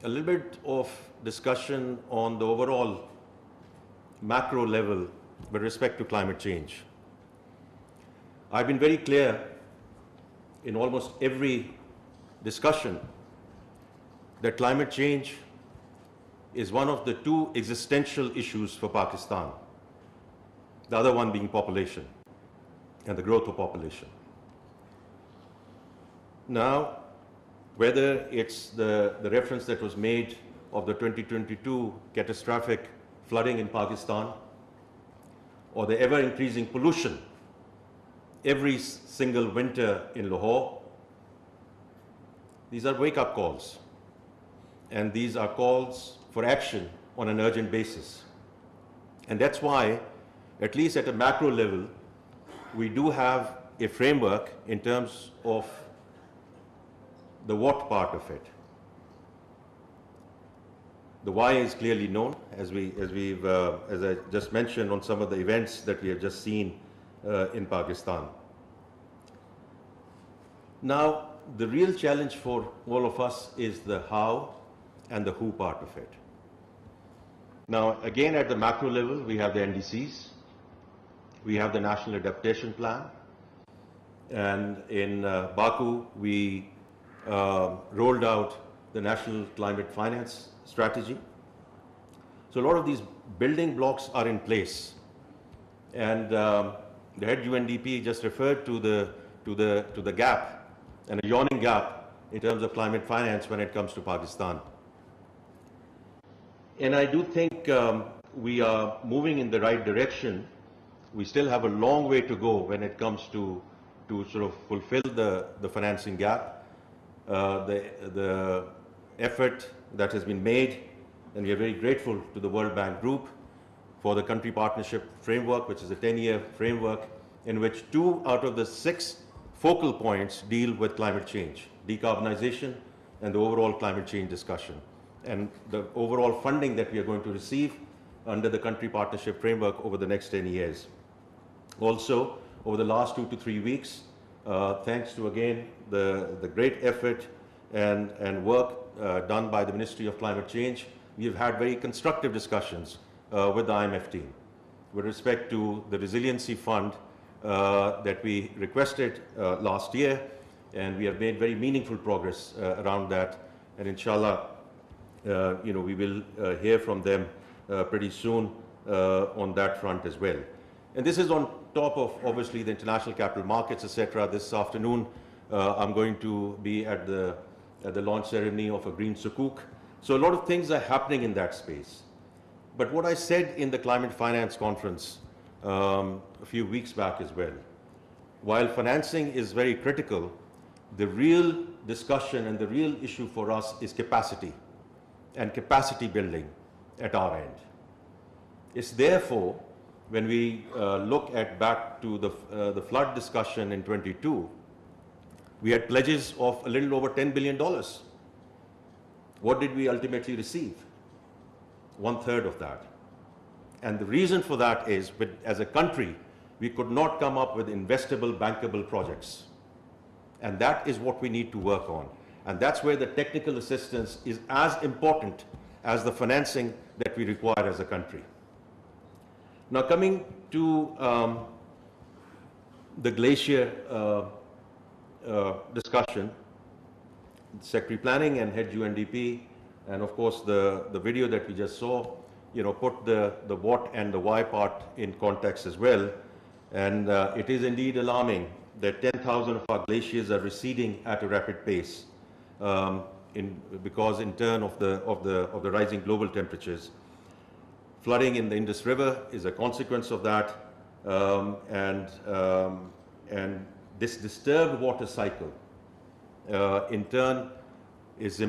a little bit of discussion on the overall macro level with respect to climate change. I've been very clear in almost every discussion that climate change is one of the two existential issues for Pakistan, the other one being population and the growth of population. Now, whether it's the reference that was made of the 2022 catastrophic flooding in Pakistan or the ever-increasing pollution every single winter in Lahore, these are wake-up calls, and these are calls for action on an urgent basis. And that's why, at least at a macro level, we do have a framework in terms of the what part of it. The why is clearly known, as I just mentioned on some of the events that we have just seen in Pakistan. Now, the real challenge for all of us is the how and the who part of it. Now, again, at the macro level, we have the NDCs, we have the National Adaptation Plan, and in Baku, we rolled out the National Climate Finance Strategy. So a lot of these building blocks are in place. And the head UNDP just referred to the gap, and a yawning gap in terms of climate finance when it comes to Pakistan. And I do think we are moving in the right direction. We still have a long way to go when it comes to sort of fulfill the financing gap. The effort that has been made, and we are very grateful to the World Bank Group for the country partnership framework, which is a 10-year framework in which 2 out of the 6 focal points deal with climate change, decarbonization and the overall climate change discussion, and the overall funding that we are going to receive under the country partnership framework over the next 10 years. Also, over the last 2 to 3 weeks, thanks to, again, the great effort and work done by the Ministry of Climate Change, we have had very constructive discussions with the IMF team with respect to the resiliency fund that we requested last year, and we have made very meaningful progress around that, and inshallah, we will hear from them pretty soon on that front as well. And this is on top of, obviously, the international capital markets, etc. This afternoon, I'm going to be at the launch ceremony of a green sukuk. So a lot of things are happening in that space. But what I said in the Climate Finance Conference a few weeks back as well, while financing is very critical, the real discussion and the real issue for us is capacity and capacity building at our end. It's therefore, when we look back to the flood discussion in 22, we had pledges of a little over $10 billion. What did we ultimately receive? 1/3 of that. And the reason for that is, as a country, we could not come up with investable, bankable projects. And that is what we need to work on. And that's where the technical assistance is as important as the financing that we require as a country. Now, coming to the glacier discussion, Secretary Planning and Head UNDP, and of course the video that we just saw, put the what and the why part in context as well. And it is indeed alarming that 10,000 of our glaciers are receding at a rapid pace because in turn of the rising global temperatures. Flooding in the Indus River is a consequence of that, and this disturbed water cycle in turn is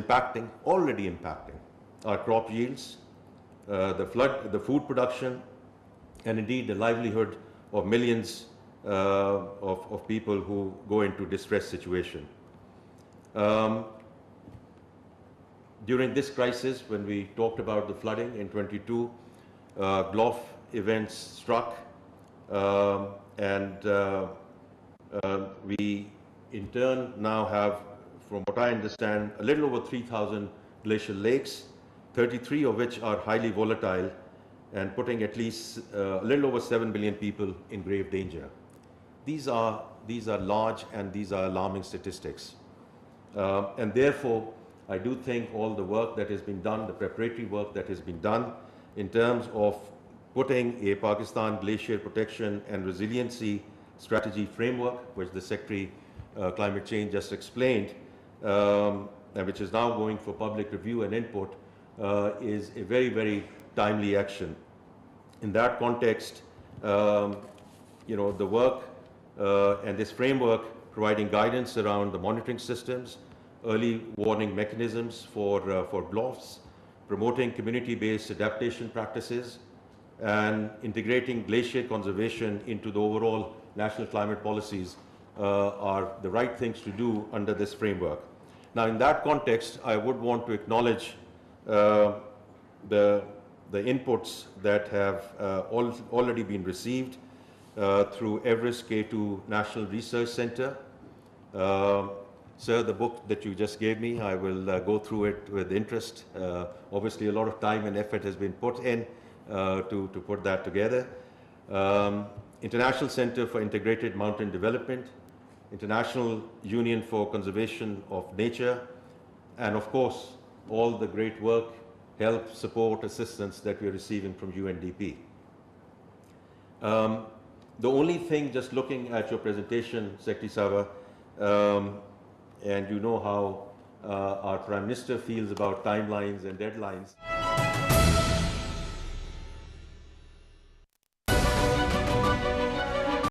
already impacting our crop yields, the food production, and indeed the livelihood of millions of people who go into distress situation. During this crisis, when we talked about the flooding in 22, GLOF events struck, and we in turn now have, from what I understand, a little over 3,000 glacial lakes, 33 of which are highly volatile and putting at least a little over 7 billion people in grave danger. These are large and these are alarming statistics. And therefore, I do think all the work that has been done, the preparatory work that has been done in terms of putting a Pakistan Glacier Protection and Resiliency Strategy Framework, which the Secretary Climate Change just explained, and which is now going for public review and input, is a very, very timely action. In that context, the work and this framework providing guidance around the monitoring systems, early warning mechanisms for BLOFs, promoting community-based adaptation practices, and integrating glacier conservation into the overall national climate policies are the right things to do under this framework. Now, in that context, I would want to acknowledge the inputs that have already been received through Everest K2 National Research Center. Sir, the book that you just gave me, I will go through it with interest. Obviously, a lot of time and effort has been put in to put that together. International Center for Integrated Mountain Development, International Union for Conservation of Nature, and of course, all the great work, help, support, assistance that we are receiving from UNDP. The only thing, just looking at your presentation, Secretary Sahaba, and you know how our Prime Minister feels about timelines and deadlines.